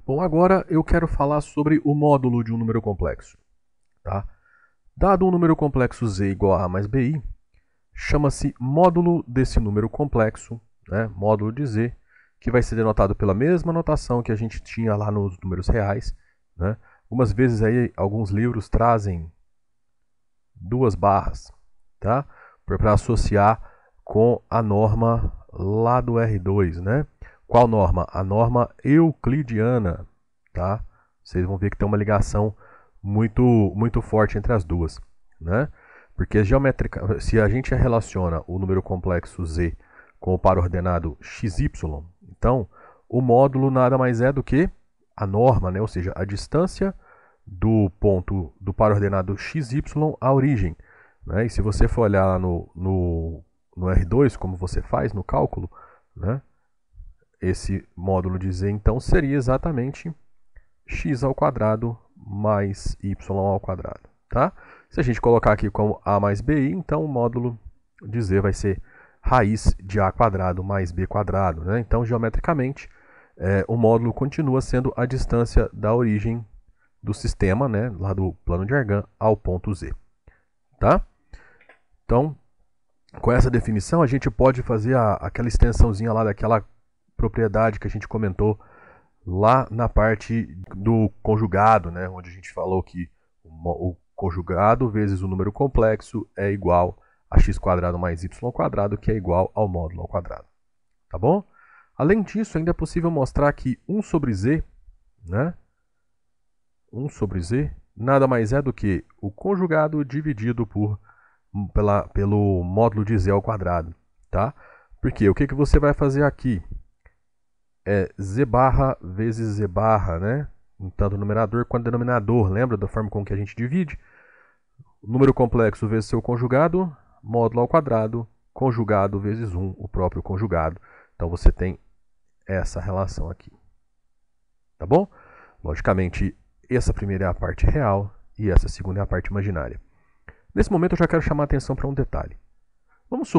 Bom, agora eu quero falar sobre o módulo de um número complexo. Tá? Dado um número complexo z igual a mais bi, chama-se módulo desse número complexo, né, módulo de z, que vai ser denotado pela mesma notação que a gente tinha lá nos números reais. Né? Algumas vezes aí, alguns livros trazem duas barras, tá? Para associar com a norma lá do R2, né? Qual norma? A norma euclidiana, tá? Vocês vão ver que tem uma ligação muito forte entre as duas, né? Porque se a gente relaciona o número complexo z com o par ordenado xy, então o módulo nada mais é do que a norma, né? Ou seja, a distância do ponto do par ordenado xy à origem. Né? E se você for olhar lá no R2, como você faz no cálculo, né? Esse módulo de z, então, seria exatamente x ao quadrado mais y ao quadrado. Tá? Se a gente colocar aqui como a mais bi, então o módulo de z vai ser raiz de a quadrado mais b quadrado. Né? Então, geometricamente, o módulo continua sendo a distância da origem do sistema, né, lá do plano de Argand, ao ponto z. Tá? Então, com essa definição, a gente pode fazer aquela extensãozinha lá daquela propriedade que a gente comentou lá na parte do conjugado, né, onde a gente falou que o conjugado vezes o número complexo é igual a x² mais y², que é igual ao módulo ao quadrado. Tá bom? Além disso, ainda é possível mostrar que 1 sobre z, né, 1 sobre z, nada mais é do que o conjugado dividido pelo módulo de z ao quadrado. Tá? Porque o que você vai fazer aqui? É z barra vezes z barra, né? Tanto o numerador quanto o denominador. Lembra da forma com que a gente divide? O número complexo vezes seu conjugado, módulo ao quadrado, conjugado vezes 1, o próprio conjugado. Então você tem essa relação aqui. Tá bom? Logicamente, essa primeira é a parte real e essa segunda é a parte imaginária. Nesse momento eu já quero chamar a atenção para um detalhe. Vamos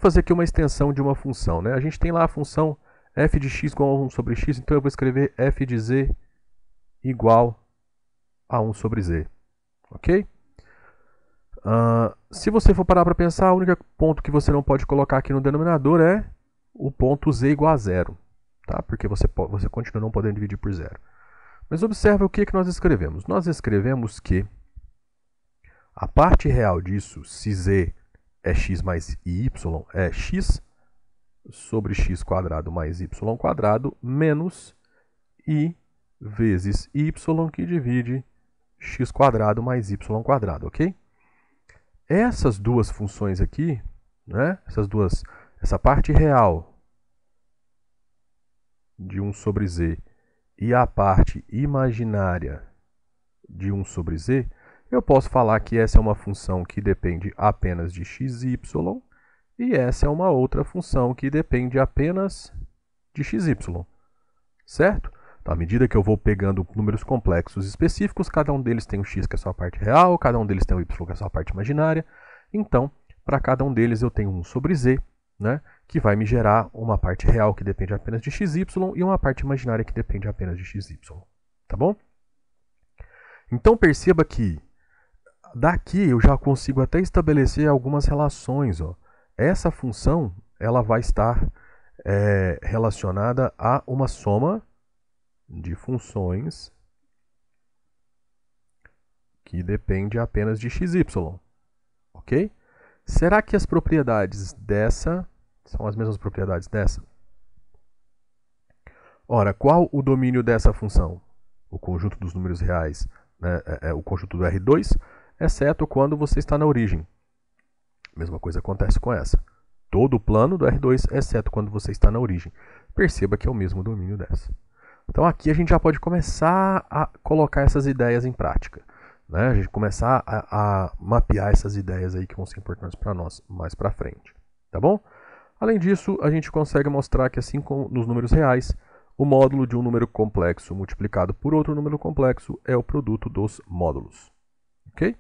fazer aqui uma extensão de uma função. Né? A gente tem lá a função f de x igual a 1 sobre x, então eu vou escrever f de z igual a 1 sobre z. Ok? Se você for parar para pensar, o único ponto que você não pode colocar aqui no denominador é o ponto z igual a 0. Tá? Porque você continua não podendo dividir por 0. Mas observe o que nós escrevemos. Nós escrevemos que a parte real disso, se z é x mais y, é x sobre x² mais y² menos i vezes y que divide x² mais y², ok? Essas duas funções aqui, né, essa parte real de 1 sobre z e a parte imaginária de 1 sobre z, eu posso falar que essa é uma função que depende apenas de xy e essa é uma outra função que depende apenas de xy. Certo? Então, à medida que eu vou pegando números complexos específicos, cada um deles tem o x, que é a sua parte real, cada um deles tem o y, que é a sua parte imaginária. Então, para cada um deles eu tenho 1 sobre z, né, que vai me gerar uma parte real que depende apenas de xy e uma parte imaginária que depende apenas de xy. Tá bom? Então perceba que daqui eu já consigo até estabelecer algumas relações. Ó. Essa função ela vai estar relacionada a uma soma de funções que depende apenas de xy. Ok? Será que as propriedades dessa são as mesmas propriedades dessa? Ora, qual o domínio dessa função? O conjunto dos números reais, né, o conjunto do R2, exceto quando você está na origem. A mesma coisa acontece com essa. Todo o plano do R2, exceto quando você está na origem. Perceba que é o mesmo domínio dessa. Então aqui a gente já pode começar a colocar essas ideias em prática. Né? A gente começar a mapear essas ideias aí que vão ser importantes para nós mais para frente. Tá bom? Além disso, a gente consegue mostrar que assim como nos números reais, o módulo de um número complexo multiplicado por outro número complexo é o produto dos módulos. Ok?